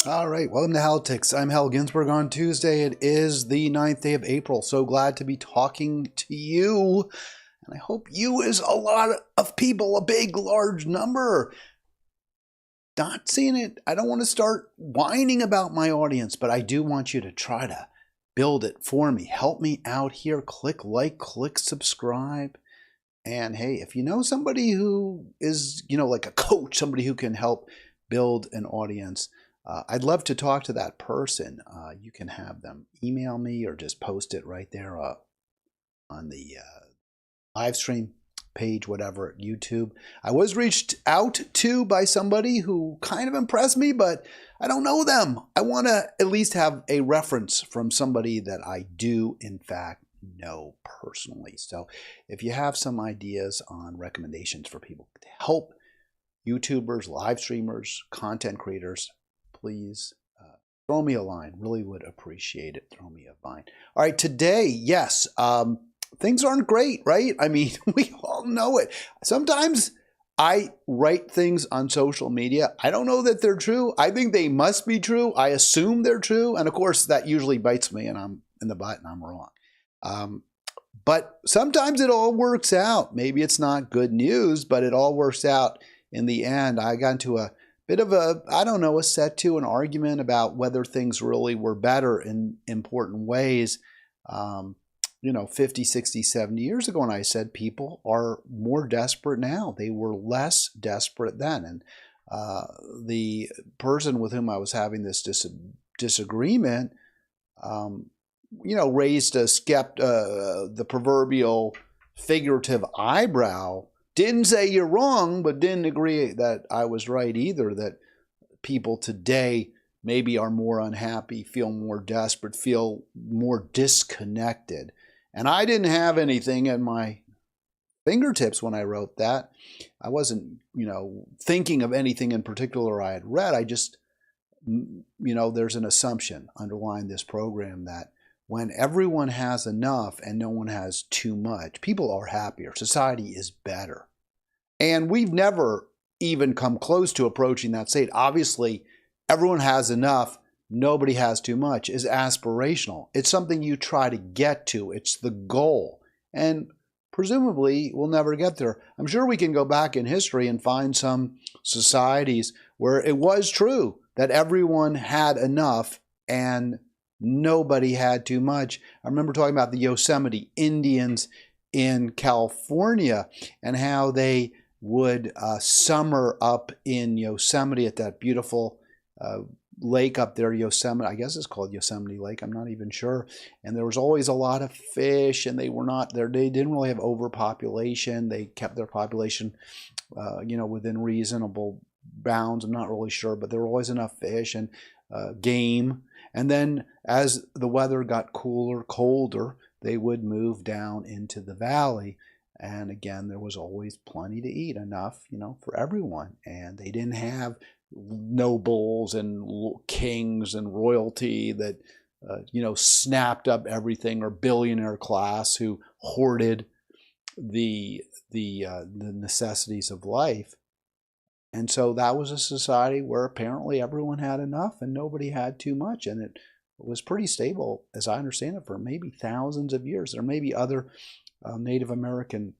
All right, welcome to Halitics. I'm Hal Ginsberg. On Tuesday, it is the 9th day of April. So glad to be talking to you. And I hope you is a lot of people, a big, large number. Not seeing it. I don't want to start whining about my audience, but I do want you to try to build it for me. Help me out here. Click like, click subscribe. And hey, if you know somebody who is, like a coach, somebody who can help build an audience, I'd love to talk to that person. You can have them email me or just post it right there on the live stream page, whatever, at YouTube. I was reached out to by somebody who kind of impressed me, but I don't know them. I want to at least have a reference from somebody that I do, in fact, know personally. So if you have some ideas on recommendations for people to help YouTubers, live streamers, content creators, please throw me a line. Really would appreciate it. Throw me a line. All right, today, yes, things aren't great, right? I mean, we all know it. Sometimes I write things on social media. I don't know that they're true. I think they must be true. I assume they're true. And of course, that usually bites me and I'm in the butt and I'm wrong. But sometimes it all works out. Maybe it's not good news, but it all works out in the end. I got into a bit of a set to an argument about whether things really were better in important ways, 50, 60, 70 years ago. And I said people are more desperate now. They were less desperate then. And the person with whom I was having this disagreement, raised the proverbial figurative eyebrow. Didn't say you're wrong, but didn't agree that I was right either, that people today maybe are more unhappy, feel more desperate, feel more disconnected. And I didn't have anything at my fingertips when I wrote that. I wasn't, thinking of anything in particular I had read. I just, there's an assumption underlying this program that when everyone has enough and no one has too much, people are happier. Society is better. And we've never even come close to approaching that state. Obviously, everyone has enough, nobody has too much is aspirational. It's something you try to get to. It's the goal. And presumably, we'll never get there. I'm sure we can go back in history and find some societies where it was true that everyone had enough and nobody had too much. I remember talking about the Yosemite Indians in California and how they would summer up in Yosemite at that beautiful lake up there, Yosemite. I guess it's called Yosemite Lake. I'm not even sure. And there was always a lot of fish, and they were not there. They didn't really have overpopulation. They kept their population, within reasonable bounds. I'm not really sure, but there were always enough fish and game. And then as the weather got colder, they would move down into the valley. And again, there was always plenty to eat, enough, for everyone. And they didn't have nobles and kings and royalty that, snapped up everything, or billionaire class who hoarded the necessities of life. And so that was a society where apparently everyone had enough and nobody had too much. And it was pretty stable, as I understand it, for maybe thousands of years. There may be other Native American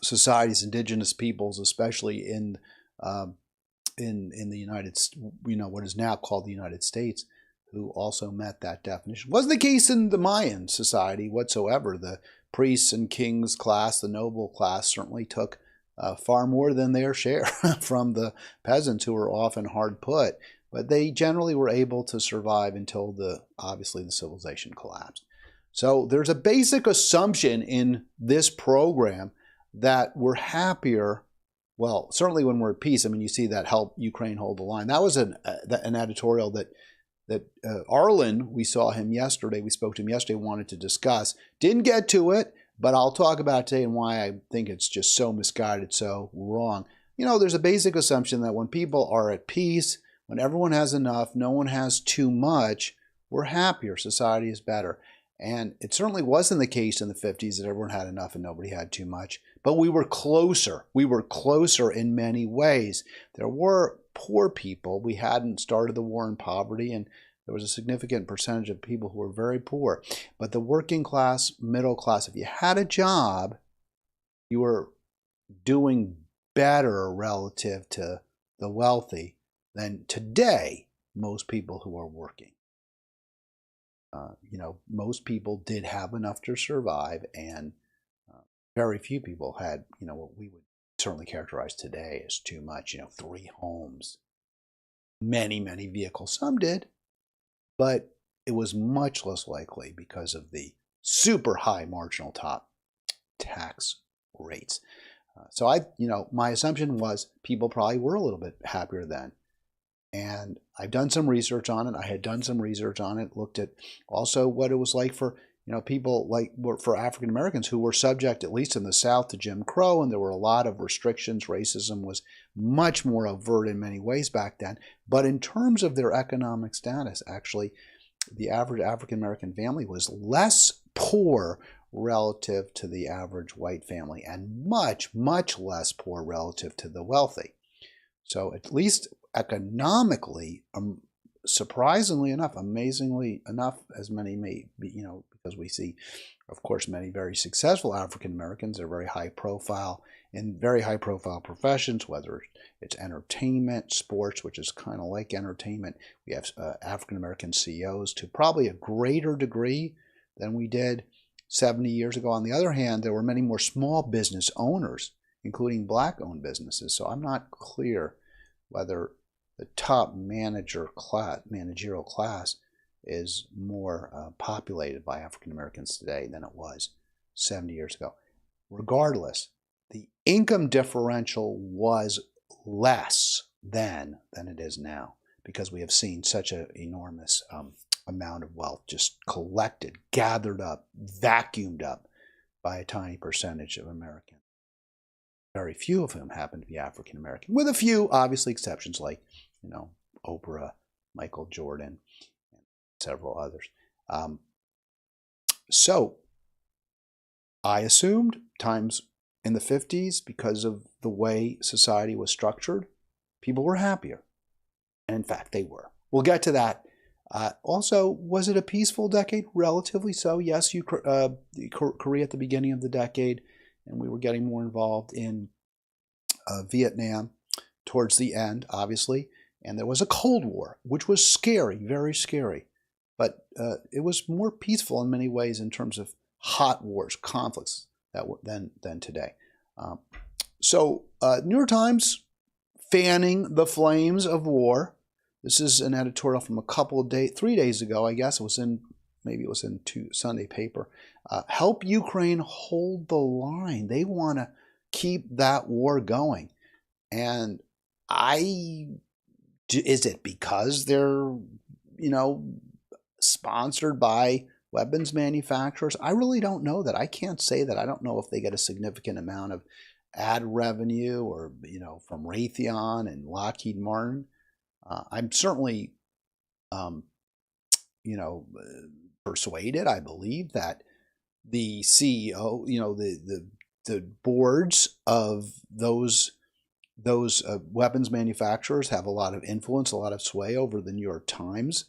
societies, indigenous peoples, especially in the United, what is now called the United States, who also met that definition. Wasn't the case in the Mayan society whatsoever. The priests and kings class, the noble class, certainly took far more than their share from the peasants, who were often hard put. But they generally were able to survive until obviously the civilization collapsed. So there's a basic assumption in this program that we're happier, well, certainly when we're at peace. I mean, you see that Help Ukraine Hold the Line. That was an editorial that Arlen, we saw him yesterday, we spoke to him yesterday, wanted to discuss. Didn't get to it, but I'll talk about it today and why I think it's just so misguided, so wrong. There's a basic assumption that when people are at peace, when everyone has enough, no one has too much, we're happier, society is better. And it certainly wasn't the case in the 50s that everyone had enough and nobody had too much. but we were closer. We were closer in many ways. There were poor people. We hadn't started the war on poverty, and there was a significant percentage of people who were very poor. But the working class, middle class, if you had a job, you were doing better relative to the wealthy than today most people who are working. Most people did have enough to survive, and very few people had, what we would certainly characterize today as too much, 3 homes, many, many vehicles. Some did, but it was much less likely because of the super high marginal top tax rates. So my assumption was people probably were a little bit happier then. And I've done some research on it. I had done some research on it, looked at also what it was like for, people for African Americans who were subject, at least in the South, to Jim Crow, and there were a lot of restrictions. Racism was much more overt in many ways back then. But in terms of their economic status, actually, the average African American family was less poor relative to the average white family, and much, much less poor relative to the wealthy. So at least economically, surprisingly enough, amazingly enough, as many may be, because we see, of course, many very successful African Americans. They're very high profile in very high profile professions, whether it's entertainment, sports, which is kind of like entertainment. We have African American CEOs to probably a greater degree than we did 70 years ago. On the other hand, there were many more small business owners, including black-owned businesses. So I'm not clear whether the top managerial class is more populated by African Americans today than it was 70 years ago. Regardless, the income differential was less then than it is now, because we have seen such an enormous amount of wealth just collected, gathered up, vacuumed up by a tiny percentage of Americans. Very few of whom happen to be African American, with a few obviously exceptions like, Oprah, Michael Jordan, and several others. So I assumed times in the 50s, because of the way society was structured, people were happier. And in fact, they were. We'll get to that. Also, was it a peaceful decade? Relatively so. Yes, Korea at the beginning of the decade, and we were getting more involved in Vietnam towards the end, obviously. And there was a Cold War, which was scary, very scary. But it was more peaceful in many ways in terms of hot wars, conflicts than today. So New York Times fanning the flames of war. This is an editorial from a couple of days, 3 days ago, I guess. Maybe it was in Sunday paper. Help Ukraine hold the line. They want to keep that war going. And is it because they're, sponsored by weapons manufacturers? I really don't know that. I can't say that. I don't know if they get a significant amount of ad revenue or, from Raytheon and Lockheed Martin. I'm certainly, persuaded, I believe, that the CEO, the boards of those weapons manufacturers have a lot of influence, a lot of sway over the New York Times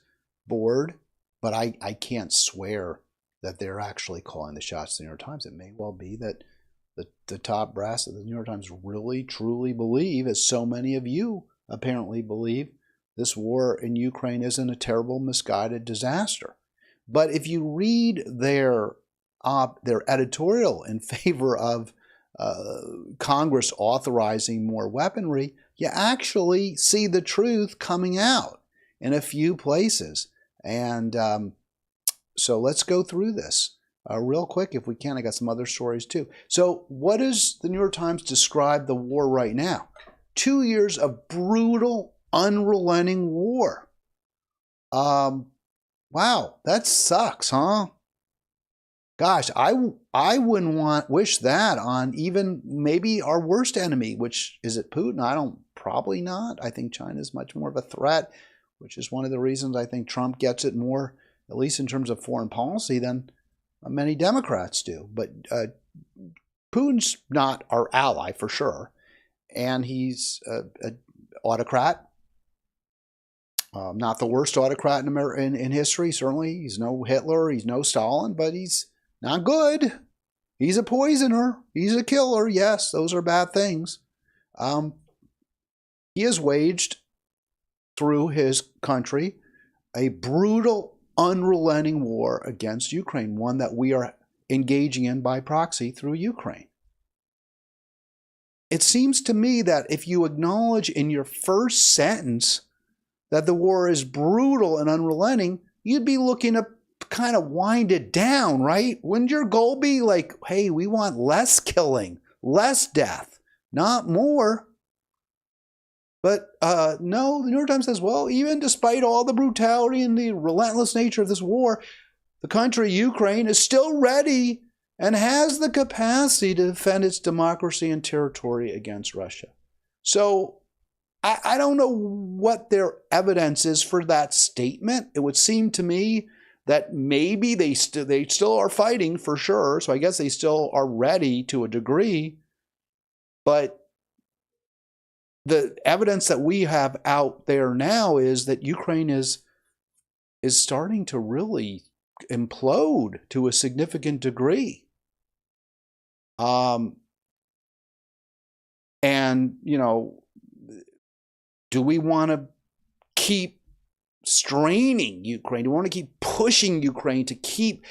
board. But I can't swear that they're actually calling the shots to the New York Times. It may well be that the top brass of the New York Times really, truly believe, as so many of you apparently believe, this war in Ukraine isn't a terrible, misguided disaster. But if you read their editorial in favor of Congress authorizing more weaponry, you actually see the truth coming out in a few places. And so let's go through this real quick if we can. I got some other stories too. So what does the New York Times describe the war right now? 2 years of brutal, unrelenting war. Wow, that sucks, huh? Gosh, I wouldn't wish that on even maybe our worst enemy, which is it Putin? Probably not. I think China is much more of a threat, which is one of the reasons I think Trump gets it more, at least in terms of foreign policy, than many Democrats do. But Putin's not our ally for sure, and he's an autocrat. Not the worst autocrat in history, certainly. He's no Hitler, he's no Stalin, but he's not good. He's a poisoner. He's a killer. Yes, those are bad things. He has waged through his country a brutal, unrelenting war against Ukraine, one that we are engaging in by proxy through Ukraine. It seems to me that if you acknowledge in your first sentence that the war is brutal and unrelenting, you'd be looking to kind of wind it down, right? Wouldn't your goal be like, hey, we want less killing, less death, not more? But no, the New York Times says, well, even despite all the brutality and the relentless nature of this war, the country, Ukraine, is still ready and has the capacity to defend its democracy and territory against Russia. So I don't know what their evidence is for that statement. It would seem to me that maybe they still are fighting for sure. So I guess they still are ready to a degree. But the evidence that we have out there now is that Ukraine is starting to really implode to a significant degree. And, you know, do we want to keep straining Ukraine? Do we want to keep pushing Ukraine to keep,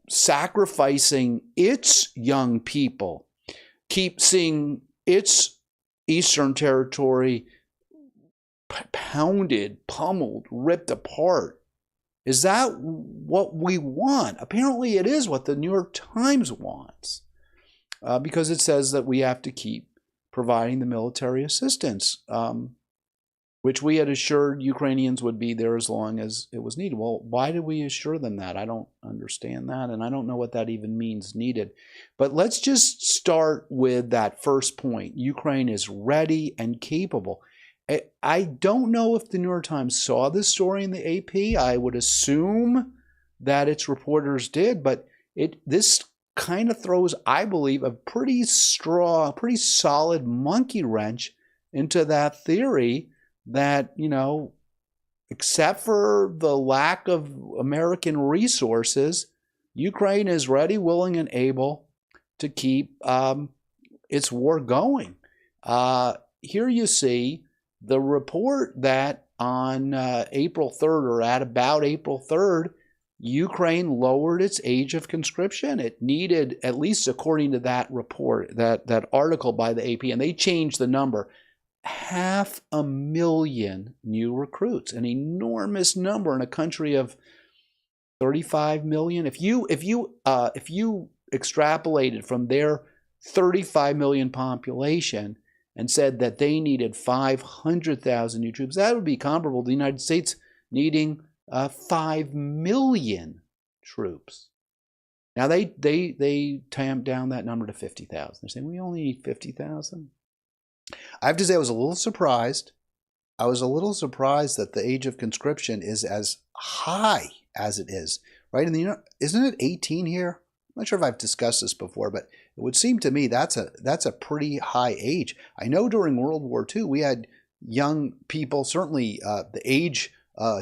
sacrificing its young people, keep seeing its eastern territory pounded, pummeled, ripped apart? Is that what we want? Apparently it is what the New York Times wants, because it says that we have to keep providing the military assistance, which we had assured Ukrainians would be there as long as it was needed. Well, why did we assure them that? I don't understand that, and I don't know what that even means, needed. But let's just start with that first point. Ukraine is ready and capable. I don't know if the New York Times saw this story in the AP. I would assume that its reporters did, but this kind of throws, I believe, a pretty solid monkey wrench into that theory that, except for the lack of American resources, Ukraine is ready, willing, and able to keep its war going. Here you see the report that on April 3rd, or at about April 3rd, Ukraine lowered its age of conscription. It needed, at least according to that report, that article by the AP, and they changed the number, 500,000 new recruits, an enormous number in a country of 35 million. If you extrapolated from their 35 million population and said that they needed 500,000 new troops, that would be comparable to the United States needing 5 million troops. Now they tamped down that number to 50,000. They're saying we only need 50,000. I have to say I was a little surprised. I was a little surprised that the age of conscription is as high as it is. Right? Isn't it 18 here? I'm not sure if I've discussed this before, but it would seem to me that's a pretty high age. I know during World War II we had young people. Certainly, the age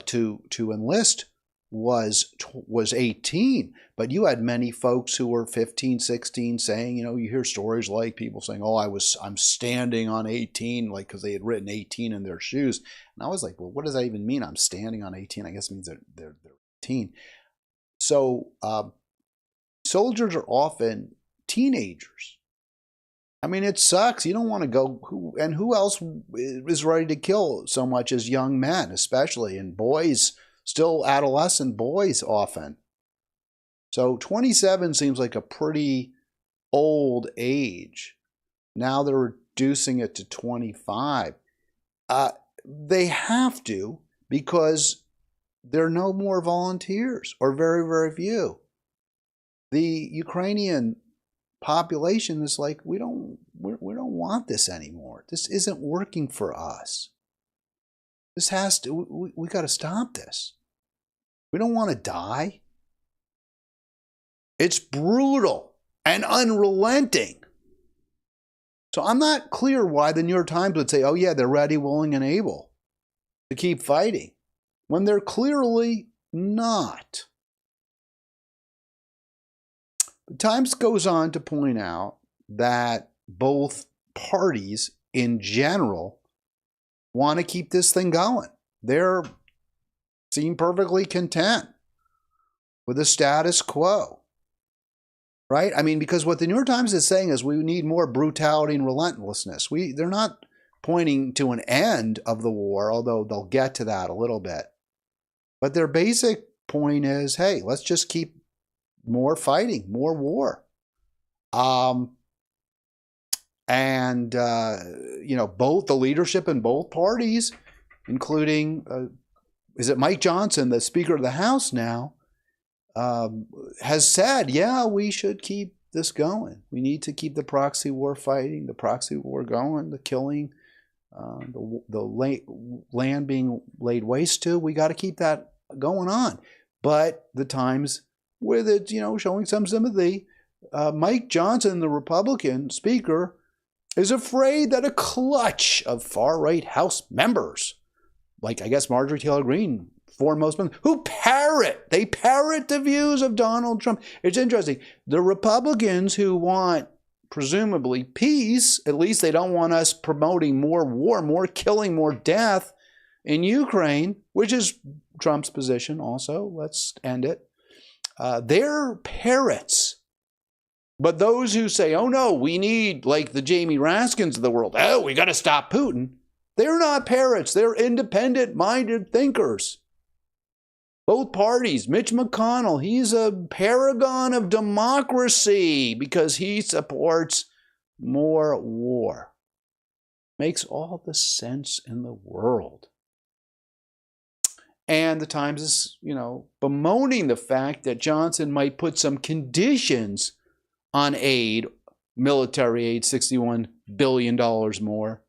to enlist was 18, but you had many folks who were 15, 16 saying, you hear stories like people saying, "Oh, I'm standing on 18," like because they had written 18 in their shoes, and I was like, well, what does that even mean? I'm standing on 18. I guess it means they're 18. So soldiers are often teenagers. I mean, it sucks. You don't want to go. Who else is ready to kill so much as young men, especially, and boys, still adolescent boys often. So 27 seems like a pretty old age. Now they're reducing it to 25. They have to, because there are no more volunteers, or very, very few. The Ukrainian population is like, we don't want this anymore. This isn't working for us. This has to. We got to stop this. We don't want to die. It's brutal. and unrelenting. So I'm not clear why the New York Times would say, oh yeah, they're ready, willing, and able to keep fighting, when they're clearly not. The Times goes on to point out that both parties in general want to keep this thing going. They seem perfectly content with the status quo, right? I mean, because what the New York Times is saying is we need more brutality and relentlessness. They're not pointing to an end of the war, although they'll get to that a little bit. But their basic point is, hey, let's just keep more fighting, more war. Both the leadership in both parties, including, is it Mike Johnson, the Speaker of the House now, has said, yeah, we should keep this going. We need to keep the proxy war fighting, the proxy war going, the killing, the land being laid waste to. We got to keep that going on. But the Times, with it, showing some sympathy, Mike Johnson, the Republican Speaker, is afraid that a clutch of far-right House members, like I guess Marjorie Taylor Greene, foremost members, who parrot the views of Donald Trump. It's interesting. The Republicans who want, presumably, peace, at least they don't want us promoting more war, more killing, more death in Ukraine, which is Trump's position also. Let's end it. They're parrots. But those who say, oh no, we need, like the Jamie Raskins of the world, oh, we got to stop Putin, they're not parrots. They're independent-minded thinkers. Both parties. Mitch McConnell, he's a paragon of democracy because he supports more war. Makes all the sense in the world. And the Times is, bemoaning the fact that Johnson might put some conditions on aid, military aid, $61 billion more.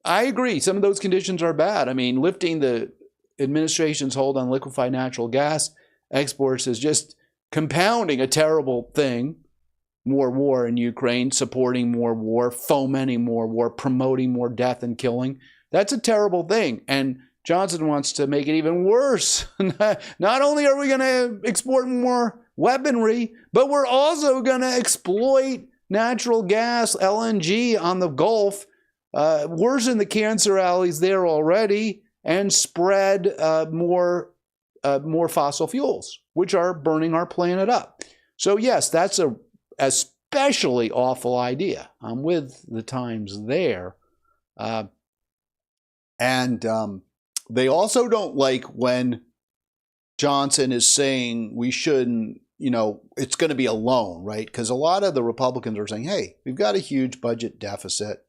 I agree. Some of those conditions are bad. I mean, lifting the administration's hold on liquefied natural gas exports is just compounding a terrible thing. More war in Ukraine, supporting more war, fomenting more war, promoting more death and killing. That's a terrible thing. And Johnson wants to make it even worse. Not only are we going to export more weaponry, but we're also going to exploit natural gas, LNG on the Gulf, worsen the cancer alleys there already, and spread more fossil fuels, which are burning our planet up. So yes, that's a especially awful idea. I'm with the Times there. They also don't like when Johnson is saying we shouldn't, it's going to be a loan, right? Because a lot of the Republicans are saying, hey, we've got a huge budget deficit.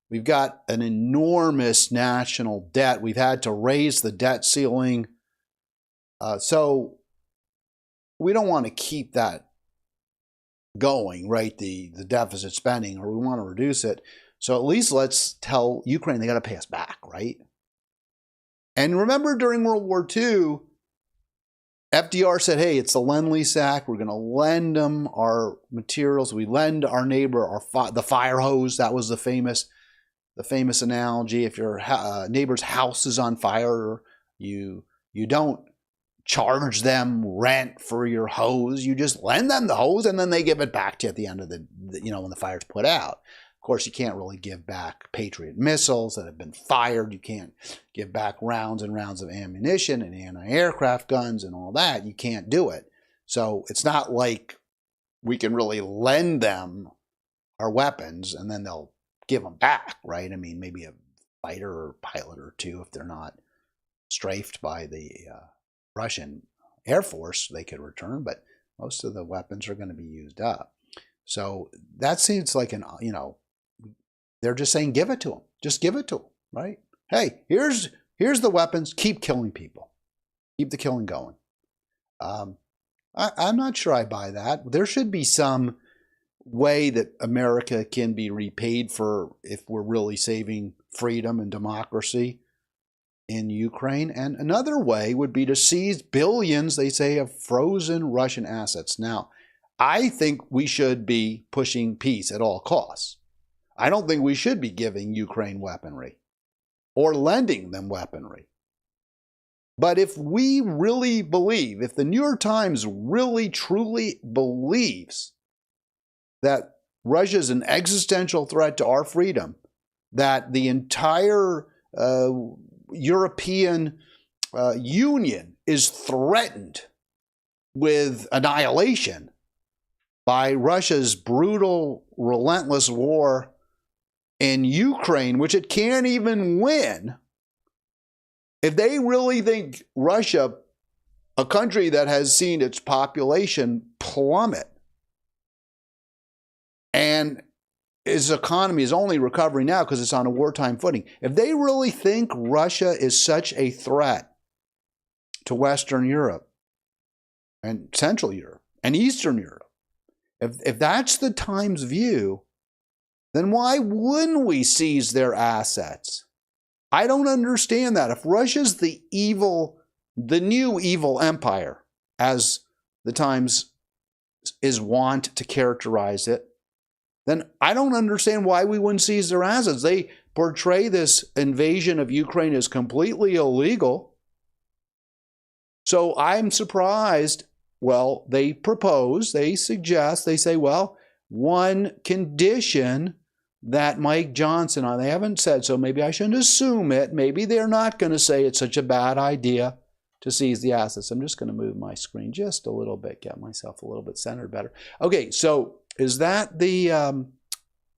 We've got an enormous national debt. We've had to raise the debt ceiling. So we don't want to keep that going, right? The deficit spending, or we want to reduce it. So at least let's tell Ukraine they got to pay us back, right? And remember during World War II, FDR said, hey, it's the Lend-Lease Act. We're going to lend them our materials. We lend our neighbor the fire hose. That was the famous analogy. If your neighbor's house is on fire, you don't charge them rent for your hose. You just lend them the hose, and then they give it back to you at the end of the when the fire's put out. Of course, you can't really give back Patriot missiles that have been fired. You can't give back rounds and rounds of ammunition and anti-aircraft guns and all that. You can't do it. So it's not like we can really lend them our weapons and then they'll give them back, right? I mean, maybe a fighter or pilot or two, if they're not strafed by the Russian Air Force, they could return, but most of the weapons are going to be used up. So that seems like they're just saying, give it to them. Just give it to them, right? Hey, here's the weapons. Keep killing people. Keep the killing going. I'm not sure I buy that. There should be some way that America can be repaid for if we're really saving freedom and democracy in Ukraine. And another way would be to seize billions, they say, of frozen Russian assets. Now, I think we should be pushing peace at all costs. I don't think we should be giving Ukraine weaponry or lending them weaponry. But if we really believe, if the New York Times really truly believes that Russia is an existential threat to our freedom, that the entire European Union is threatened with annihilation by Russia's brutal, relentless war in Ukraine, which it can't even win, if they really think Russia, a country that has seen its population plummet and its economy is only recovering now because it's on a wartime footing, if they really think Russia is such a threat to Western Europe and Central Europe and Eastern Europe, if that's the Times view, then why wouldn't we seize their assets? I don't understand that. If Russia's the new evil empire, as the Times is wont to characterize it, then I don't understand why we wouldn't seize their assets. They portray this invasion of Ukraine as completely illegal. So I'm surprised. Well, they propose, they suggest, they say, well, one condition that Mike Johnson, they haven't said so, maybe I shouldn't assume it, maybe they're not going to say it's such a bad idea to seize the assets. I'm just going to move my screen just a little bit, get myself a little bit centered better. Okay, so is that the,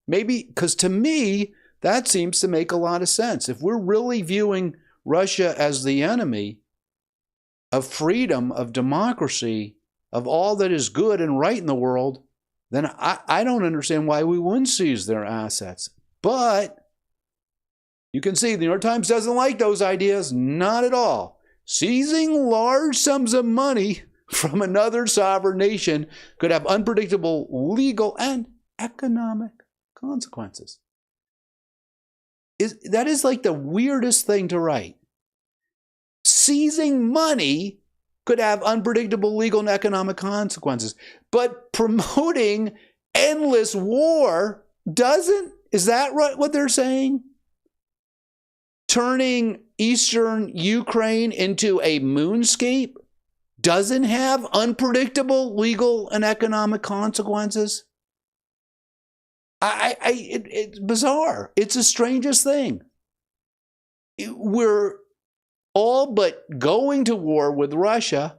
maybe, because to me, that seems to make a lot of sense. If we're really viewing Russia as the enemy of freedom, of democracy, of all that is good and right in the world, then I don't understand why we wouldn't seize their assets. But you can see the New York Times doesn't like those ideas, not at all. Seizing large sums of money from another sovereign nation could have unpredictable legal and economic consequences. That is like the weirdest thing to write. Seizing money could have unpredictable legal and economic consequences. But promoting endless war doesn't. Is that right, what they're saying? Turning eastern Ukraine into a moonscape doesn't have unpredictable legal and economic consequences? It's bizarre. It's the strangest thing. We're all but going to war with Russia,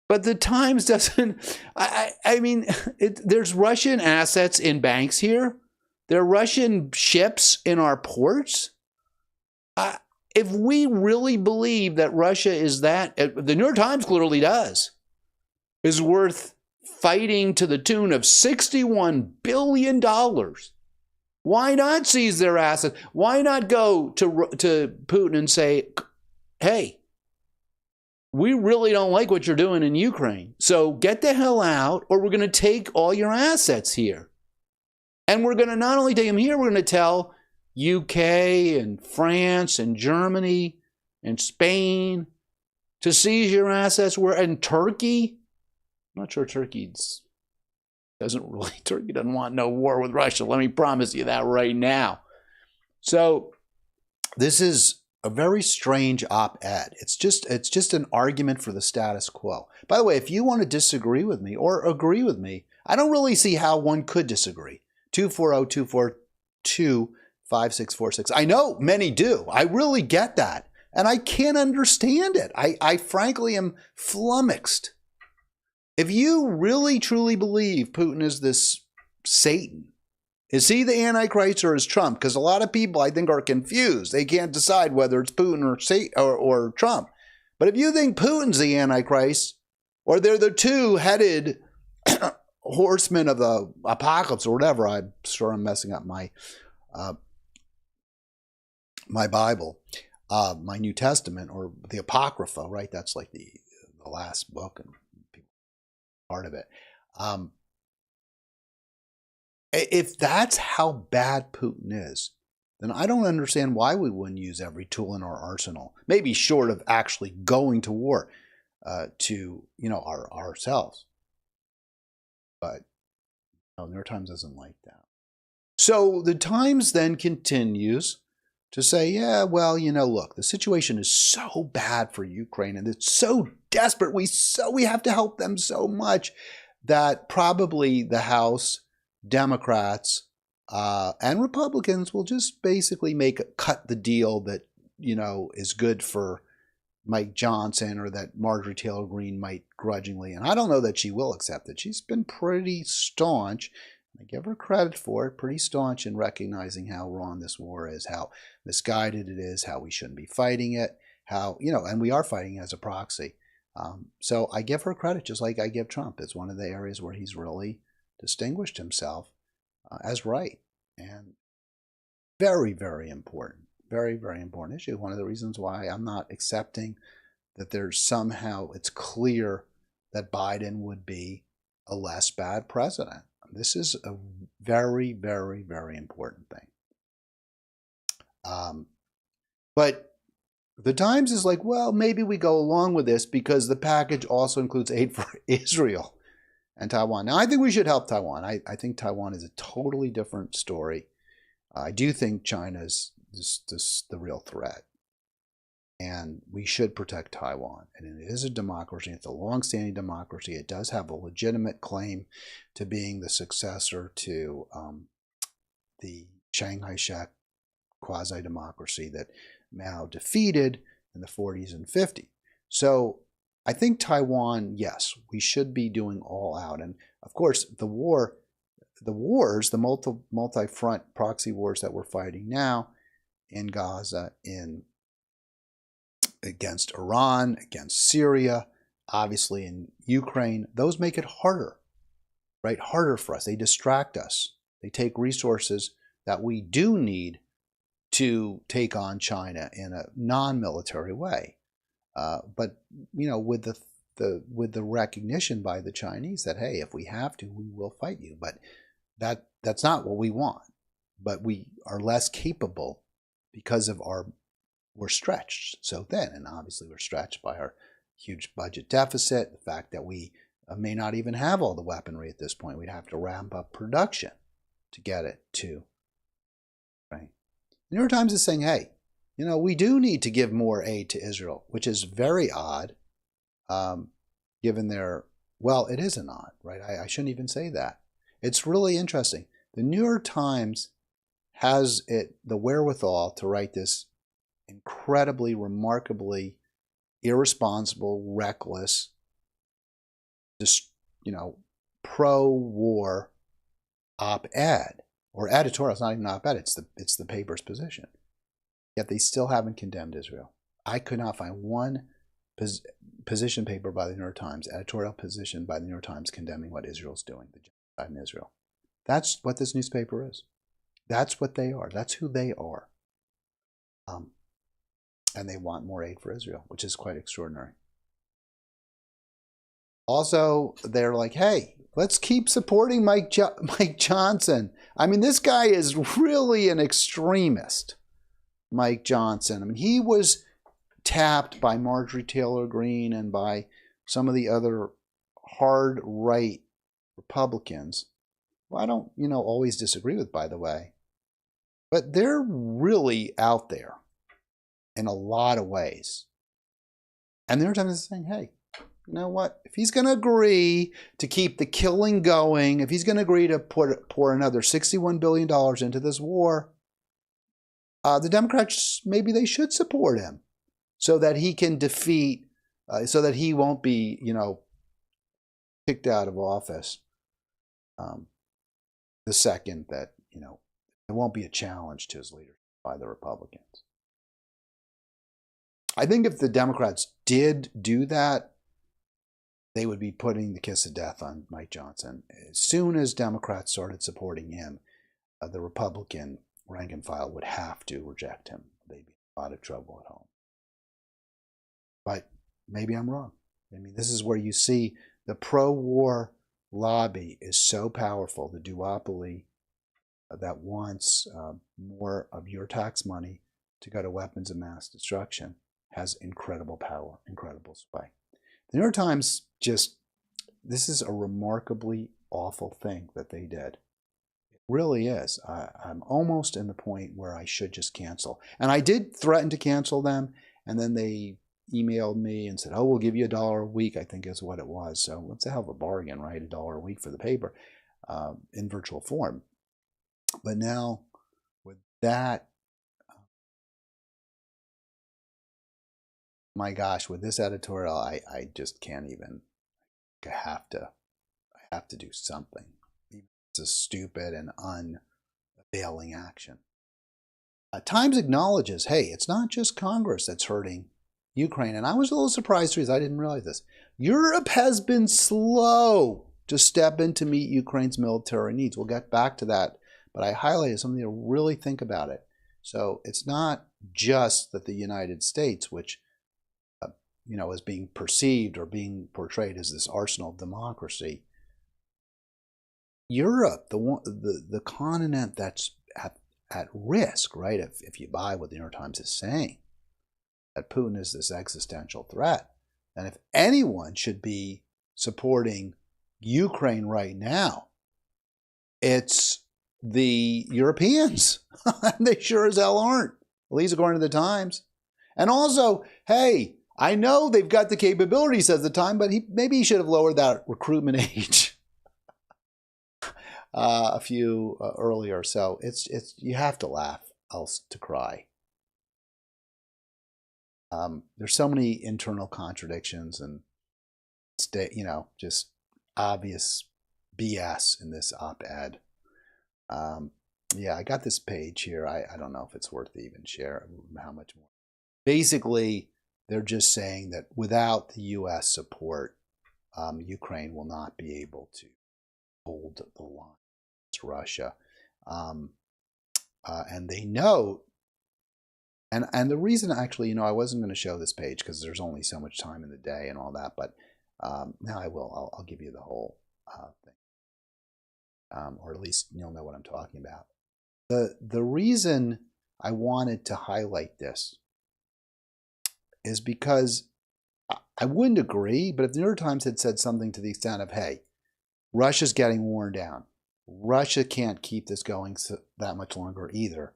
but the Times doesn't. I mean, there's Russian assets in banks here. There are Russian ships in our ports. If we really believe that Russia is that, the New York Times clearly does, is worth fighting to the tune of $61 billion, why not seize their assets? Why not go to Putin and say, hey, we really don't like what you're doing in Ukraine, so get the hell out, or we're going to take all your assets here. And we're going to not only take them here, we're going to tell UK and France and Germany and Spain to seize your assets. And Turkey, I'm not sure Turkey doesn't want no war with Russia. Let me promise you that right now. So this is a very strange op-ed. It's just an argument for the status quo. By the way, if you want to disagree with me or agree with me, I don't really see how one could disagree. 240-242-5646. I know many do. I really get that. And I can't understand it. I frankly am flummoxed. If you really truly believe Putin is this Satan, is he the Antichrist or is Trump? Because a lot of people, I think, are confused. They can't decide whether it's Putin or Trump. But if you think Putin's the Antichrist, or they're the two-headed horsemen of the apocalypse or whatever, I'm sure I'm messing up my my Bible, my New Testament, or the Apocrypha, right? That's like the last book and part of it. If that's how bad Putin is, then I don't understand why we wouldn't use every tool in our arsenal. Maybe short of actually going to war to, ourselves. But no, New York Times doesn't like that. So the Times then continues to say, yeah, well, look, the situation is so bad for Ukraine and it's so desperate. We have to help them so much that probably the House Democrats and Republicans will just basically cut the deal that, is good for Mike Johnson, or that Marjorie Taylor Greene might grudgingly. And I don't know that she will accept it. She's been pretty staunch. I give her credit for it, pretty staunch in recognizing how wrong this war is, how misguided it is, how we shouldn't be fighting it, how, and we are fighting it as a proxy. So I give her credit, just like I give Trump. It's one of the areas where he's really distinguished himself as right. And very, very important. Very, very important issue. One of the reasons why I'm not accepting that there's somehow, it's clear that Biden would be a less bad president. This is a very, very, very important thing. But the Times is like, well, maybe we go along with this because the package also includes aid for Israel and Taiwan. Now, I think we should help Taiwan. I think Taiwan is a totally different story. I do think China's the real threat. And we should protect Taiwan. And it is a democracy. It's a long-standing democracy. It does have a legitimate claim to being the successor to the Chiang Kai-shek quasi-democracy that Mao defeated in the 40s and 50s. So I think Taiwan, yes, we should be doing all out. And of course, the multi-front proxy wars that we're fighting now in Gaza, against Iran, against Syria, obviously in Ukraine, those make it harder, right? Harder for us. They distract us. They take resources that we do need to take on China in a non-military way. But with the recognition by the Chinese that, hey, if we have to, we will fight you. But that's not what we want. But we are less capable because of we're stretched so thin. And obviously we're stretched by our huge budget deficit, the fact that we may not even have all the weaponry at this point. We'd have to ramp up production to get it to, right? The New York Times is saying, hey, we do need to give more aid to Israel, which is very odd, given it isn't odd, right? I shouldn't even say that. It's really interesting. The New York Times has the wherewithal to write this incredibly, remarkably irresponsible, reckless, pro-war op-ed or editorial. It's not even op-ed. It's the paper's position. Yet they still haven't condemned Israel. I could not find one position paper by the New York Times, editorial position by the New York Times condemning what Israel's doing, the genocide in Israel. That's what this newspaper is. That's what they are. That's who they are. And they want more aid for Israel, which is quite extraordinary. Also, they're like, hey, let's keep supporting Mike Johnson. I mean, this guy is really an extremist, Mike Johnson. I mean, he was tapped by Marjorie Taylor Greene and by some of the other hard right Republicans, who I don't, always disagree with, by the way. But they're really out there in a lot of ways. And the New York Times is saying, hey, you know what? If he's going to agree to keep the killing going, if he's going to agree to pour another $61 billion into this war, the Democrats, maybe they should support him so that he can so that he won't be, kicked out of office the second that, it won't be a challenge to his leadership by the Republicans. I think if the Democrats did do that, they would be putting the kiss of death on Mike Johnson. As soon as Democrats started supporting him, the Republican rank and file would have to reject him. They'd be in a lot of trouble at home. But maybe I'm wrong. I mean, this is where you see the pro-war lobby is so powerful, the duopoly that wants more of your tax money to go to weapons of mass destruction has incredible power, incredible sway. The New York Times this is a remarkably awful thing that they did. It really is. I'm almost in the point where I should just cancel. And I did threaten to cancel them, and then they emailed me and said, oh, we'll give you $1 a week, I think is what it was. So it's a hell of a bargain, right? $1 a week for the paper in virtual form. But now with that, my gosh, with this editorial, I just can't even. I have to do something. It's a stupid and unavailing action. Times acknowledges, hey, it's not just Congress that's hurting Ukraine. And I was a little surprised because I didn't realize this. Europe has been slow to step in to meet Ukraine's military needs. We'll get back to that, but I highlighted something to really think about it. So it's not just that the United States, which is being perceived or being portrayed as this arsenal of democracy. Europe, the continent that's at risk, right? If you buy what the New York Times is saying, that Putin is this existential threat, and if anyone should be supporting Ukraine right now, it's the Europeans. They sure as hell aren't, at least according to the Times. And also, hey, I know they've got the capabilities at the time, but maybe he should have lowered that recruitment age a few earlier. So it's you have to laugh, else to cry. There's so many internal contradictions and just obvious BS in this op-ed. Yeah, I got this page here. I don't know if it's worth to even share how much more. Basically, they're just saying that without the U.S. support, Ukraine will not be able to hold the line against Russia. And they note, and the reason actually, I wasn't going to show this page because there's only so much time in the day and all that, but now I will. I'll give you the whole thing, or at least you'll know what I'm talking about. The reason I wanted to highlight this is because I wouldn't agree, but if the New York Times had said something to the extent of, hey, Russia's getting worn down. Russia can't keep this going that much longer either.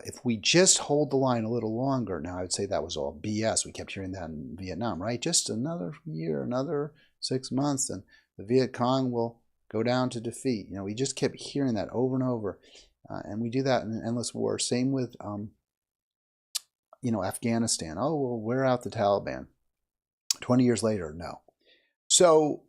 If we just hold the line a little longer, now I would say that was all BS. We kept hearing that in Vietnam, right? Just another year, another 6 months, and the Viet Cong will go down to defeat. We just kept hearing that over and over. And we do that in an endless war. Same with Afghanistan. Oh, we'll wear out the Taliban. 20 years later, no. So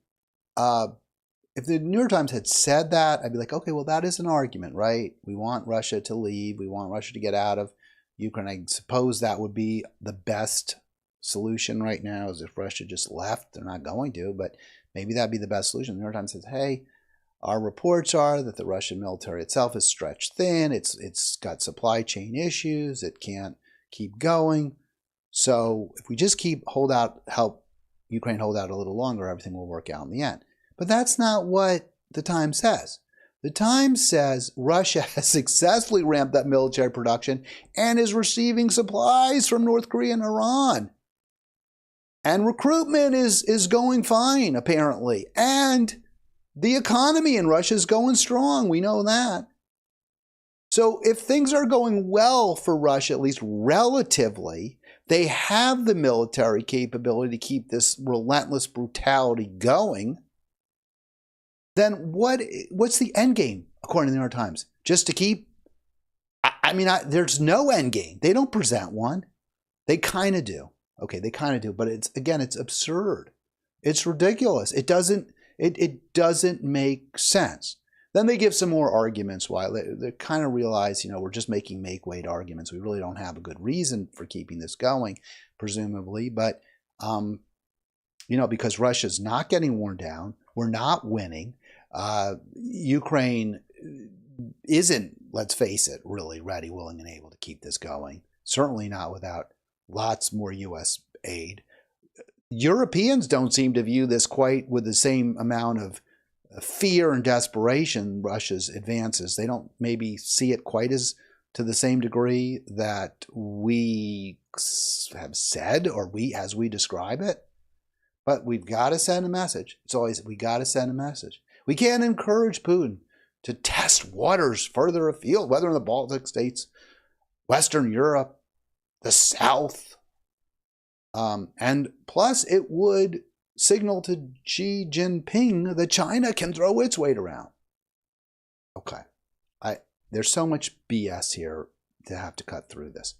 if the New York Times had said that, I'd be like, okay, well, that is an argument, right? We want Russia to leave. We want Russia to get out of Ukraine. I suppose that would be the best solution right now, is if Russia just left. They're not going to, but maybe that'd be the best solution. The New York Times says, hey, our reports are that the Russian military itself is stretched thin. It's got supply chain issues. It can't keep going. So if we just help Ukraine hold out a little longer, everything will work out in the end. But that's not what the Times says. The Times says Russia has successfully ramped up military production and is receiving supplies from North Korea and Iran. And recruitment is going fine, apparently. And the economy in Russia is going strong. We know that. So if things are going well for Russia, at least relatively, they have the military capability to keep this relentless brutality going, then what's the end game, according to the New York Times? Just to keep? There's no end game. They don't present one. They kind of do. Okay, they kind of do, but it's absurd. It's ridiculous. It doesn't make sense. Then they give some more arguments why they kind of realize, we're just making make-weight arguments. We really don't have a good reason for keeping this going, presumably. But, because Russia's not getting worn down. We're not winning. Ukraine isn't, let's face it, really ready, willing, and able to keep this going. Certainly not without lots more U.S. aid. Europeans don't seem to view this quite with the same amount of fear and desperation, Russia's advances. They don't maybe see it quite as to the same degree that we have said, or as we describe it. But we've got to send a message. It's always, we got to send a message. We can't encourage Putin to test waters further afield, whether in the Baltic states, Western Europe, the South. And plus, it would signal to Xi Jinping that China can throw its weight around. Okay. There's so much BS here to have to cut through this.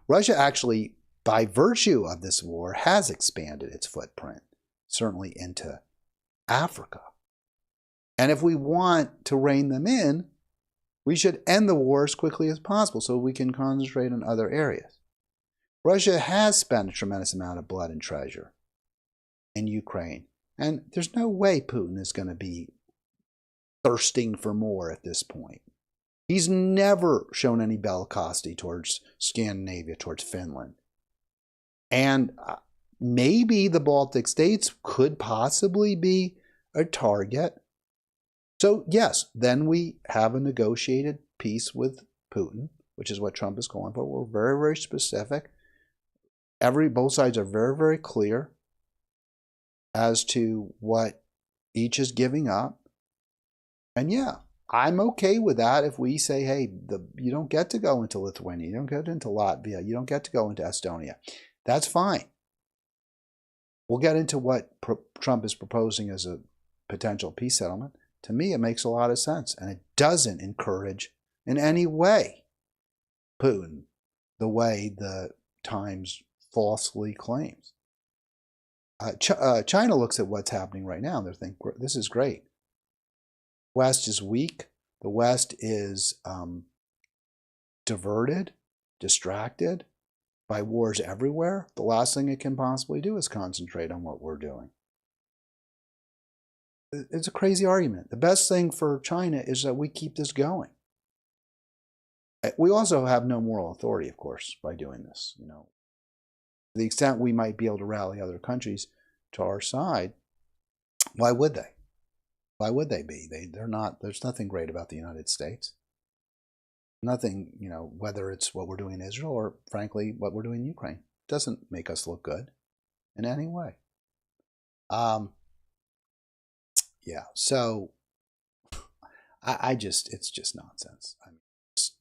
Russia actually, by virtue of this war, has expanded its footprint, certainly into Africa. And if we want to rein them in, we should end the war as quickly as possible so we can concentrate on other areas. Russia has spent a tremendous amount of blood and treasure in Ukraine, and there's no way Putin is going to be thirsting for more at this point. He's never shown any bellicosity towards Scandinavia, towards Finland. And maybe the Baltic states could possibly be a target. So yes, then we have a negotiated peace with Putin, which is what Trump is calling for. We're very, very specific. Both sides are very, very clear as to what each is giving up. And yeah, I'm okay with that if we say, hey, you don't get to go into Lithuania, you don't get into Latvia, you don't get to go into Estonia. That's fine. We'll get into what Trump is proposing as a potential peace settlement. To me, it makes a lot of sense, and it doesn't encourage in any way Putin the way the Times falsely claims. China looks at what's happening right now and they think, this is great. West is weak. The West is diverted, distracted by wars everywhere. The last thing it can possibly do is concentrate on what we're doing. It's a crazy argument. The best thing for China is that we keep this going. We also have no moral authority, of course, by doing this. To the extent we might be able to rally other countries to our side, why would they? Why would they be? They're not. There's nothing great about the United States. Nothing, whether it's what we're doing in Israel or, frankly, what we're doing in Ukraine. It doesn't make us look good in any way. Yeah, so it's just nonsense. I mean, just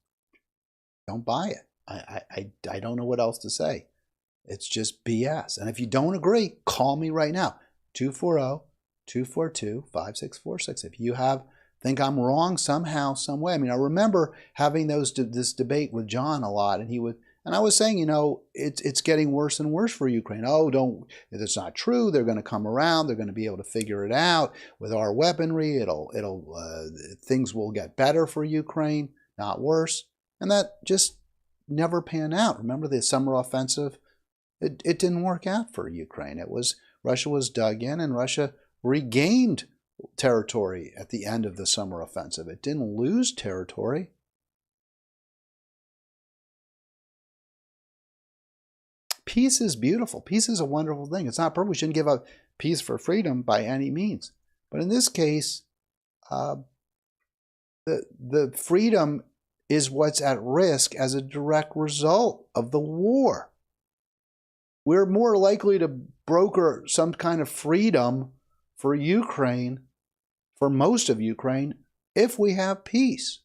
don't buy it. I don't know what else to say. It's just BS. And if you don't agree, call me right now. 240-242-5646. If you think I'm wrong somehow, some way. I mean, I remember having this debate with John a lot, and I was saying, it's getting worse and worse for Ukraine. Oh, it's not true. They're going to come around. They're going to be able to figure it out with our weaponry. Things will get better for Ukraine, not worse. And that just never panned out. Remember the summer offensive? It didn't work out for Ukraine. Russia was dug in, and Russia regained territory at the end of the summer offensive. It didn't lose territory. Peace is beautiful. Peace is a wonderful thing. It's not perfect. We shouldn't give up peace for freedom by any means. But in this case, the freedom is what's at risk as a direct result of the war. We're more likely to broker some kind of freedom for Ukraine, for most of Ukraine, if we have peace.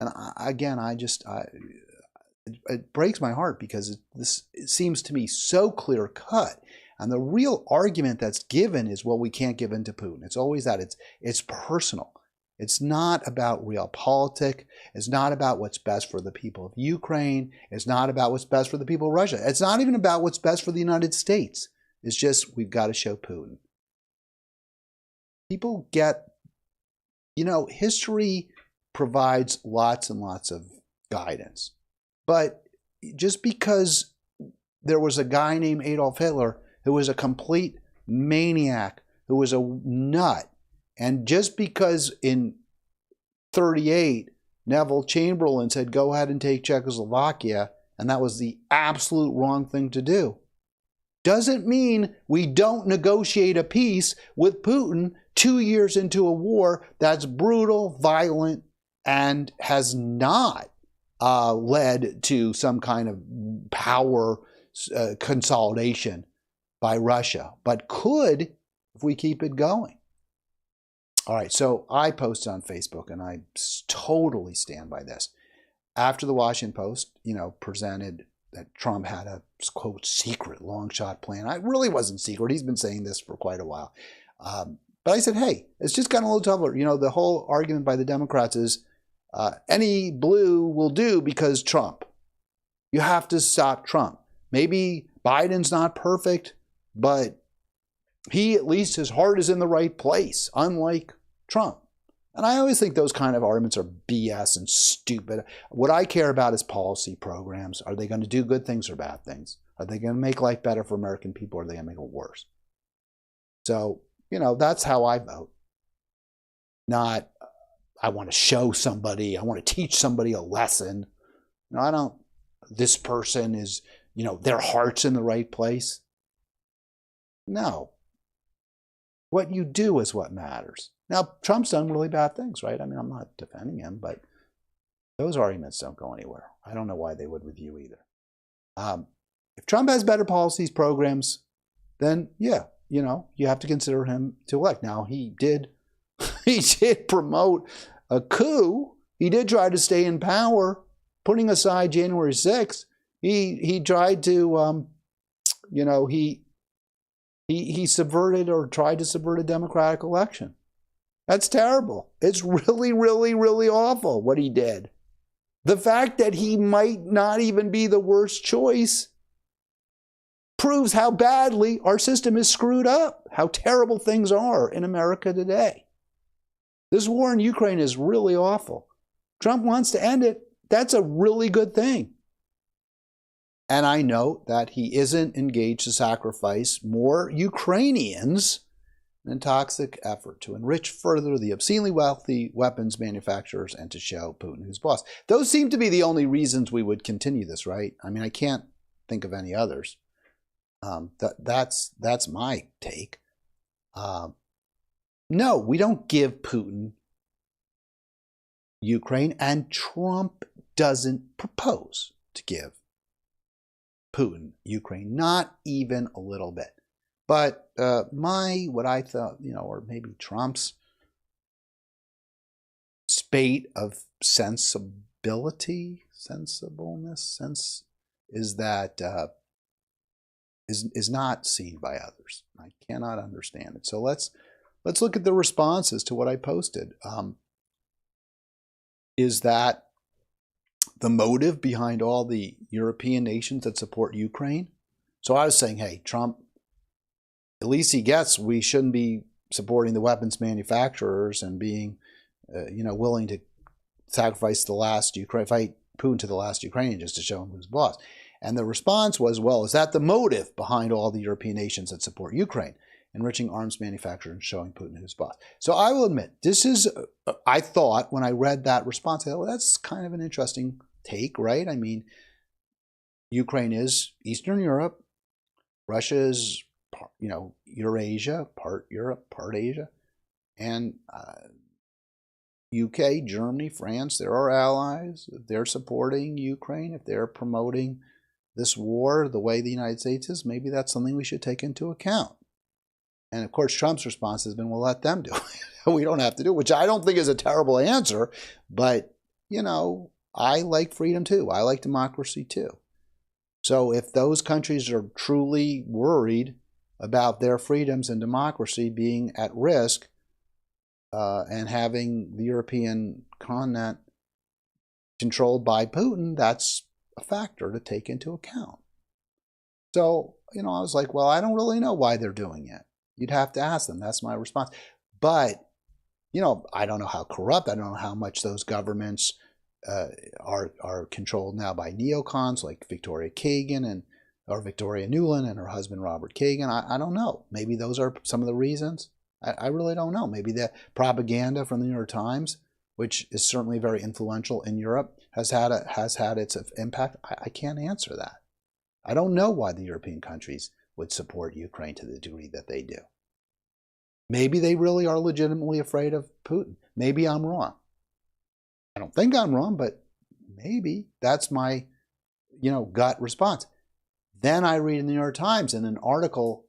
And it breaks my heart because it seems to me so clear cut. And the real argument that's given is, well, we can't give in to Putin. It's always that. It's personal. It's not about realpolitik. It's not about what's best for the people of Ukraine. It's not about what's best for the people of Russia. It's not even about what's best for the United States. It's just we've got to show Putin. People get, history provides lots and lots of guidance. But just because there was a guy named Adolf Hitler who was a complete maniac, who was a nut, and just because in 1938 Neville Chamberlain said, go ahead and take Czechoslovakia, and that was the absolute wrong thing to do, doesn't mean we don't negotiate a peace with Putin 2 years into a war that's brutal, violent, and has not led to some kind of power consolidation by Russia, but could if we keep it going. All right, so I posted on Facebook, and I totally stand by this. After the Washington Post, presented that Trump had a, quote, secret long shot plan. It really wasn't secret. He's been saying this for quite a while. But I said, hey, it's just gotten a little tougher. The whole argument by the Democrats is any blue will do because Trump. You have to stop Trump. Maybe Biden's not perfect, but he, at least his heart is in the right place, unlike Trump. And I always think those kind of arguments are BS and stupid. What I care about is policy programs. Are they going to do good things or bad things? Are they going to make life better for American people, or are they going to make it worse? So, that's how I vote. Not, I want to show somebody, I want to teach somebody a lesson. I don't, this person is, their heart's in the right place. No. What you do is what matters. Now, Trump's done really bad things, right? I mean, I'm not defending him, but those arguments don't go anywhere. I don't know why they would with you either. If Trump has better policies, programs, then yeah, you have to consider him to elect. Now, he did promote a coup. He did try to stay in power, putting aside January 6th. He tried to, he subverted or tried to subvert a democratic election. That's terrible. It's really, really, really awful what he did. The fact that he might not even be the worst choice proves how badly our system is screwed up, how terrible things are in America today. This war in Ukraine is really awful. Trump wants to end it. That's a really good thing. And I note that he isn't engaged to sacrifice more Ukrainians in a toxic effort to enrich further the obscenely wealthy weapons manufacturers and to show Putin who's boss. Those seem to be the only reasons we would continue this, right? I mean, I can't think of any others. That's my take. No, we don't give Putin Ukraine, and Trump doesn't propose to give Putin Ukraine, not even a little bit. But what I thought, or maybe Trump's spate of sensibleness, is that is not seen by others. I cannot understand it. So let's look at the responses to what I posted. Is that the motive behind all the European nations that support Ukraine? So I was saying, hey, Trump, at least he gets we shouldn't be supporting the weapons manufacturers and being, willing to sacrifice the last fight Putin to the last Ukrainian just to show him who's boss. And the response was, well, is that the motive behind all the European nations that support Ukraine? Enriching arms manufacturers and showing Putin who's boss. So I will admit, this is, I thought when I read that response, I thought, well, that's kind of an interesting take, right? I mean, Ukraine is Eastern Europe. Russia is, Eurasia, part Europe, part Asia. And UK, Germany, France, they're our allies. If they're supporting Ukraine, if they're promoting this war the way the United States is, maybe that's something we should take into account. And of course, Trump's response has been, well, let them do it. We don't have to do it, which I don't think is a terrible answer. But, I like freedom too. I like democracy too. So if those countries are truly worried about their freedoms and democracy being at risk and having the European continent controlled by Putin, that's a factor to take into account. So, I was like, well, I don't really know why they're doing it. You'd have to ask them. That's my response. But, I don't know how corrupt, I don't know how much those governments are controlled now by neocons like Victoria Kagan or Victoria Nuland and her husband Robert Kagan. I don't know. Maybe those are some of the reasons. I really don't know. Maybe the propaganda from the New York Times, which is certainly very influential in Europe, has had its impact. I can't answer that. I don't know why the European countries would support Ukraine to the degree that they do. Maybe they really are legitimately afraid of Putin. Maybe I'm wrong. I don't think I'm wrong, but maybe that's my, gut response. Then I read in the New York Times in an article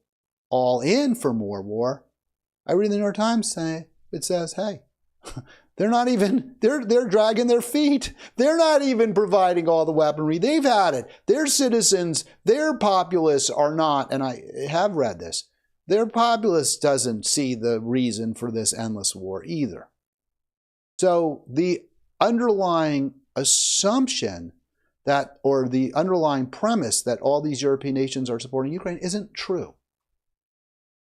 all in for more war. I read in the New York Times saying, it says, hey, they're dragging their feet. They're not even providing all the weaponry. They've had it. Their citizens, their populace are not, and I have read this, their populace doesn't see the reason for this endless war either. So the underlying assumption that, or the underlying premise that all these European nations are supporting Ukraine isn't true.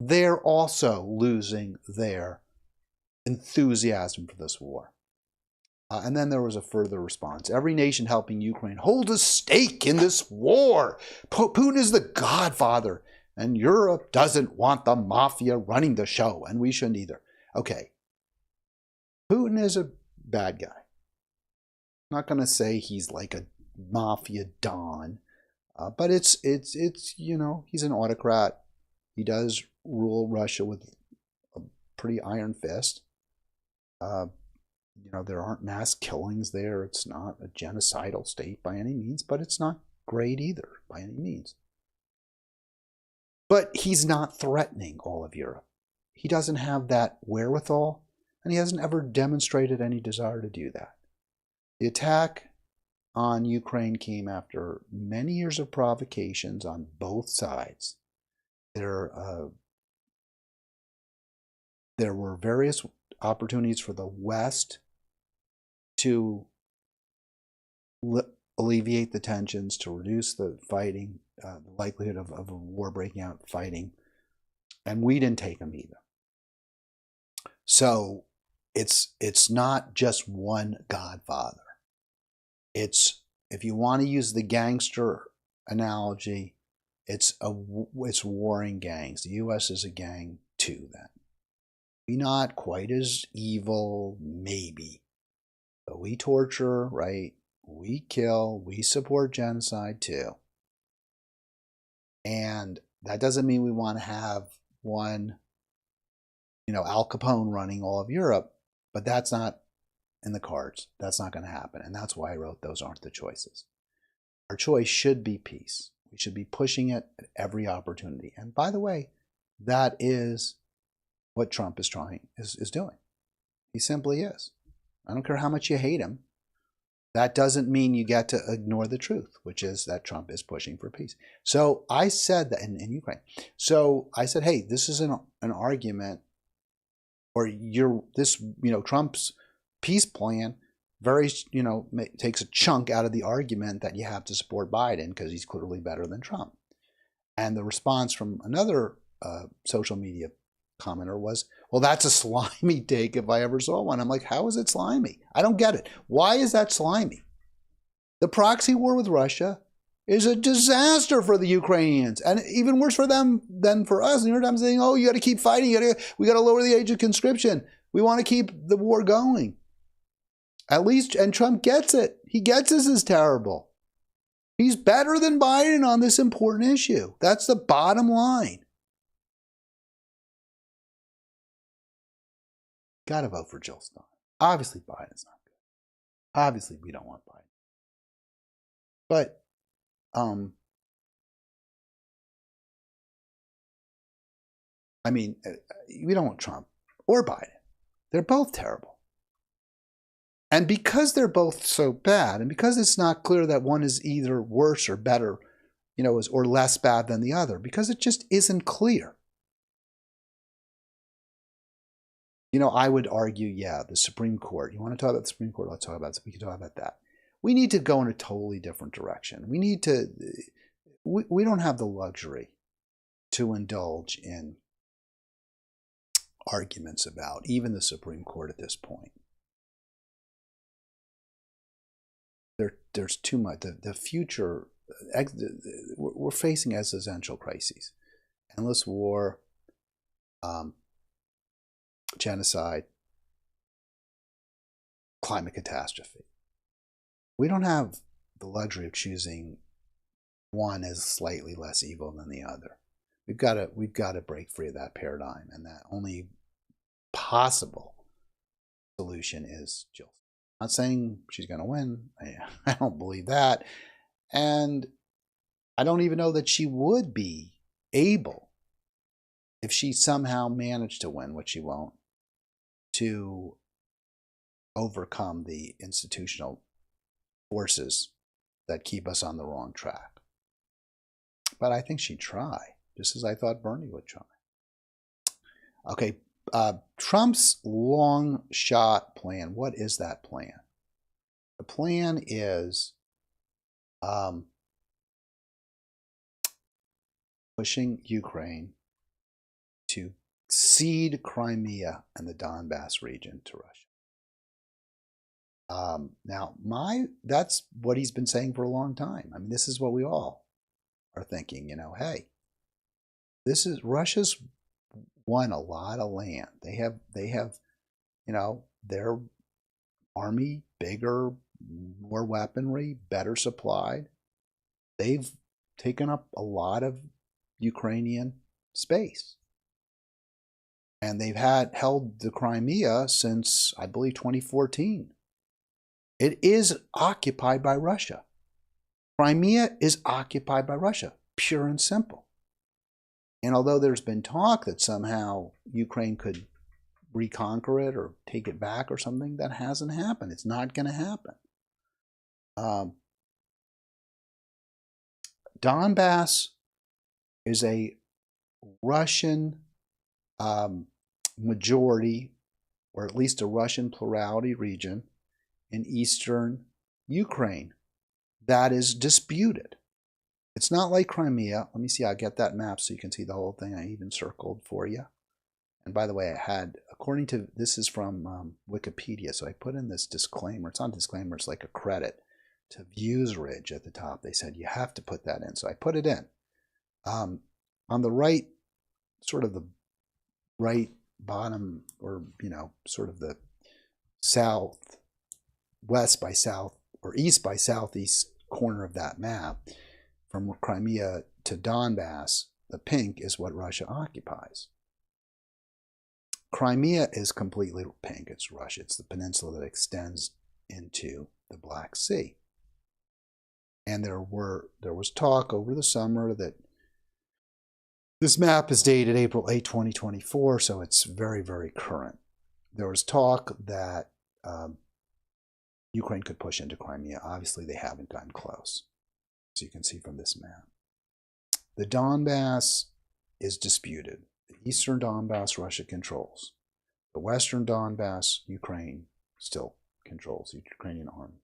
They're also losing their enthusiasm for this war. And then there was a further response. Every nation helping Ukraine holds a stake in this war. Putin is the godfather, and Europe doesn't want the mafia running the show, and we shouldn't either. Okay, Putin is a bad guy. I'm not going to say he's like a mafia don, but it's you know, he's an autocrat. He does rule Russia with a pretty iron fist. You know, there aren't mass killings there. It's not a genocidal state by any means, but it's not great either by any means. But he's not threatening all of Europe. He doesn't have that wherewithal, and he hasn't ever demonstrated any desire to do that. The attack on Ukraine came after many years of provocations on both sides. There were various opportunities for the West to alleviate the tensions, to reduce the fighting, the likelihood of a war breaking out, fighting, and we didn't take them either. So it's not just one godfather. It's, if you want to use the gangster analogy, it's warring gangs. The U.S. is a gang too then. We're not quite as evil, maybe. But we torture, right? We kill, we support genocide too. And that doesn't mean we want to have one, you know, Al Capone running all of Europe, but that's not in the cards. That's not going to happen. And that's why I wrote those aren't the choices. Our choice should be peace. We should be pushing it at every opportunity. And by the way, that is what Trump is doing. He simply is. I don't care how much you hate him. That doesn't mean you get to ignore the truth, which is that Trump is pushing for peace. So I said that in Ukraine. So I said, hey, this is an argument, or Trump's peace plan takes a chunk out of the argument that you have to support Biden because he's clearly better than Trump. And the response from another social media commenter was, well, that's a slimy take if I ever saw one. I'm like, how is it slimy? I don't get it. Why is that slimy? The proxy war with Russia is a disaster for the Ukrainians, and even worse for them than for us. And you're saying, oh, you got to keep fighting. We got to lower the age of conscription. We want to keep the war going. At least, and Trump gets it. He gets this is terrible. He's better than Biden on this important issue. That's the bottom line. Got to vote for Jill Stein. Obviously, Biden's not good. Obviously, we don't want Biden. But, we don't want Trump or Biden. They're both terrible. And because they're both so bad, and because it's not clear that one is either worse or better, or less bad than the other, because it just isn't clear. I would argue, the Supreme Court. You want to talk about the Supreme Court? Let's talk about it. We can talk about that. We need to go in a totally different direction. We don't have the luxury to indulge in arguments about even the Supreme Court at this point. There's too much. The future, we're facing existential crises. Endless war, genocide, climate catastrophe. We don't have the luxury of choosing one as slightly less evil than the other. We've got to break free of that paradigm, and that only possible solution is Jill. I'm not saying she's going to win. I don't believe that, and I don't even know that she would be able, if she somehow managed to win, which she won't, to overcome the institutional forces that keep us on the wrong track. But I think she'd try, just as I thought Bernie would try. Okay, Trump's long shot plan. What is that plan? The plan is pushing Ukraine to cede Crimea and the Donbass region to Russia. Now, that's what he's been saying for a long time. I mean, this is what we all are thinking, hey, Russia's won a lot of land. They have, their army bigger, more weaponry, better supplied. They've taken up a lot of Ukrainian space. And they've held the Crimea since, I believe, 2014. It is occupied by Russia. Crimea is occupied by Russia, pure and simple. And although there's been talk that somehow Ukraine could reconquer it or take it back or something, that hasn't happened. It's not going to happen. Donbass is a Russian majority, or at least a Russian plurality region in eastern Ukraine that is disputed. It's not like Crimea. Let me see, I'll get that map so you can see the whole thing. I even circled for you. And by the way, I had, according to, this is from Wikipedia, so I put in this disclaimer. It's not a disclaimer, it's like a credit to Views Ridge at the top. They said you have to put that in, so I put it in. On the right, sort of the right bottom, or sort of the southwest by south, or east by southeast corner of that map, from Crimea to Donbass, the pink is what Russia occupies. Crimea is completely pink. It's Russia. It's the peninsula that extends into the Black Sea. And there was talk over the summer that this map is dated April 8, 2024, so it's very, very current. There was talk that Ukraine could push into Crimea. Obviously, they haven't gotten close, as you can see from this map. The Donbass is disputed. The eastern Donbass, Russia controls. The western Donbass, Ukraine still controls, the Ukrainian army.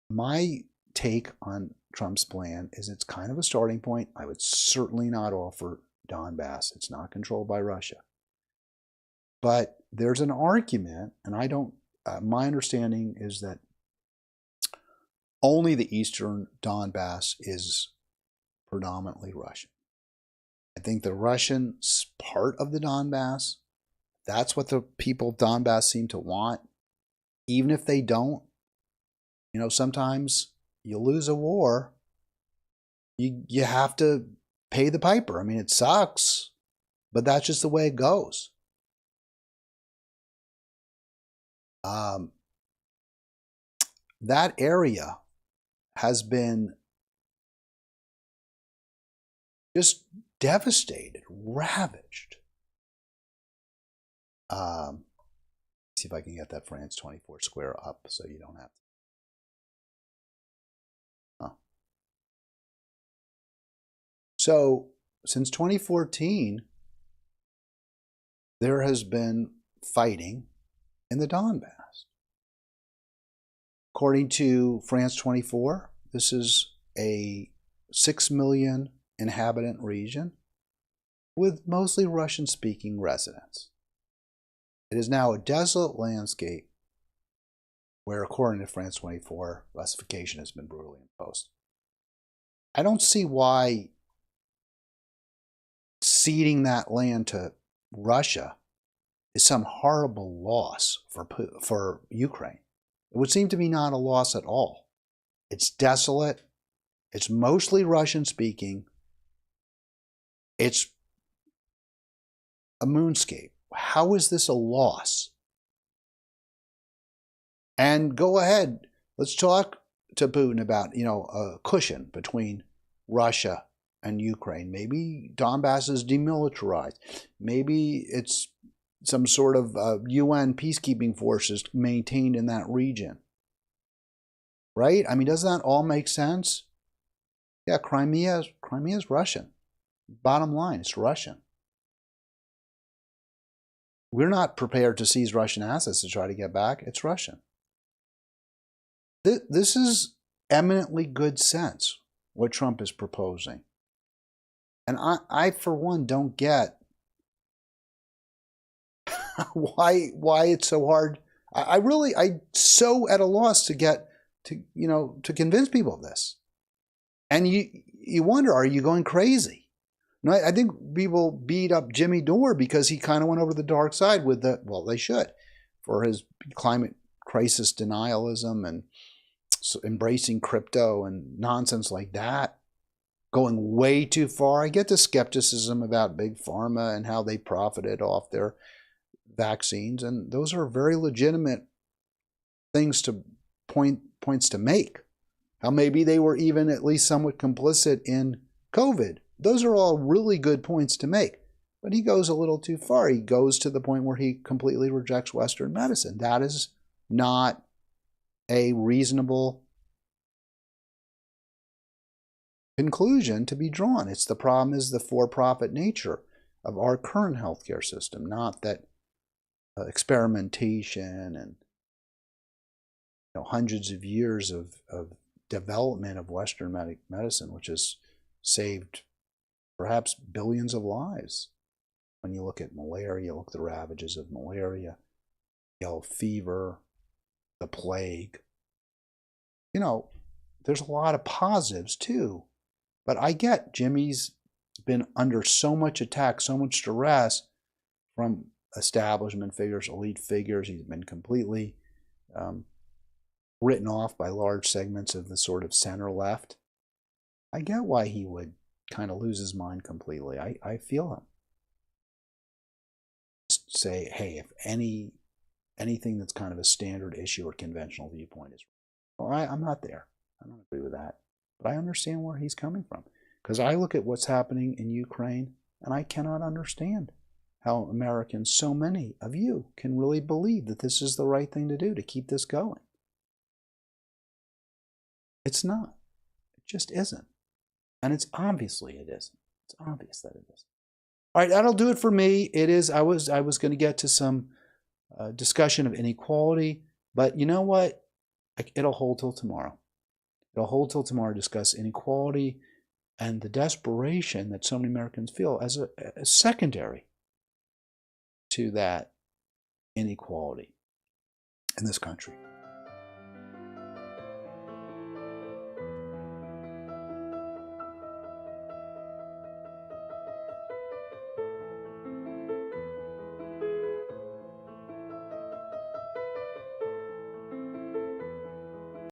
My take on Trump's plan is it's kind of a starting point. I would certainly not offer Donbass. It's not controlled by Russia. But there's an argument, and my understanding is that only the eastern Donbass is predominantly Russian. I think the Russian part of the Donbass, that's what the people of Donbass seem to want. Even if they don't, sometimes you lose a war, you have to pay the piper. I mean, it sucks, but that's just the way it goes. That area has been just devastated, ravaged. See if I can get that France 24 square up so you don't have to. So since 2014, there has been fighting in the Donbass. According to France 24, this is a 6 million inhabitant region with mostly Russian-speaking residents. It is now a desolate landscape where, according to France 24, Russification has been brutally imposed. I don't see why ceding that land to Russia is some horrible loss for Ukraine. It would seem to me not a loss at all. It's desolate. It's mostly Russian-speaking. It's a moonscape. How is this a loss? And go ahead. Let's talk to Putin about, a cushion between Russia and Ukraine. Maybe Donbass is demilitarized. Maybe it's some sort of UN peacekeeping forces maintained in that region. Right? I mean, doesn't that all make sense? Yeah, Crimea is Russian. Bottom line, it's Russian. We're not prepared to seize Russian assets to try to get back. It's Russian. This is eminently good sense, what Trump is proposing. And I for one, don't get why it's so hard. I'm so at a loss to get to convince people of this. And you wonder, are you going crazy? No, I think people beat up Jimmy Dore because he kind of went over the dark side with they should, for his climate crisis denialism and embracing crypto and nonsense like that, going way too far. I get the skepticism about Big Pharma and how they profited off their vaccines, and those are very legitimate things to points to make. How maybe they were even at least somewhat complicit in COVID. Those are all really good points to make. But he goes a little too far. He goes to the point where he completely rejects Western medicine. That is not a reasonable conclusion to be drawn. It's the problem is the for-profit nature of our current healthcare system, not that experimentation and hundreds of years of development of Western medicine, which has saved perhaps billions of lives. When you look at malaria, look at the ravages of malaria, yellow fever, the plague. There's a lot of positives too. But I get Jimmy's been under so much attack, so much duress from establishment figures, elite figures. He's been completely written off by large segments of the sort of center left. I get why he would kind of lose his mind completely. I feel him. Just say, hey, if anything that's kind of a standard issue or conventional viewpoint is, well, I'm not there. I don't agree with that. But I understand where he's coming from. Because I look at what's happening in Ukraine, and I cannot understand how Americans, so many of you, can really believe that this is the right thing to do to keep this going. It's not. It just isn't. And it's obviously it isn't. It's obvious that it isn't. All right, that'll do it for me. It is. I was going to get to some discussion of inequality, but you know what? It'll hold till tomorrow. It'll hold till tomorrow to discuss inequality and the desperation that so many Americans feel as a secondary to that inequality in this country.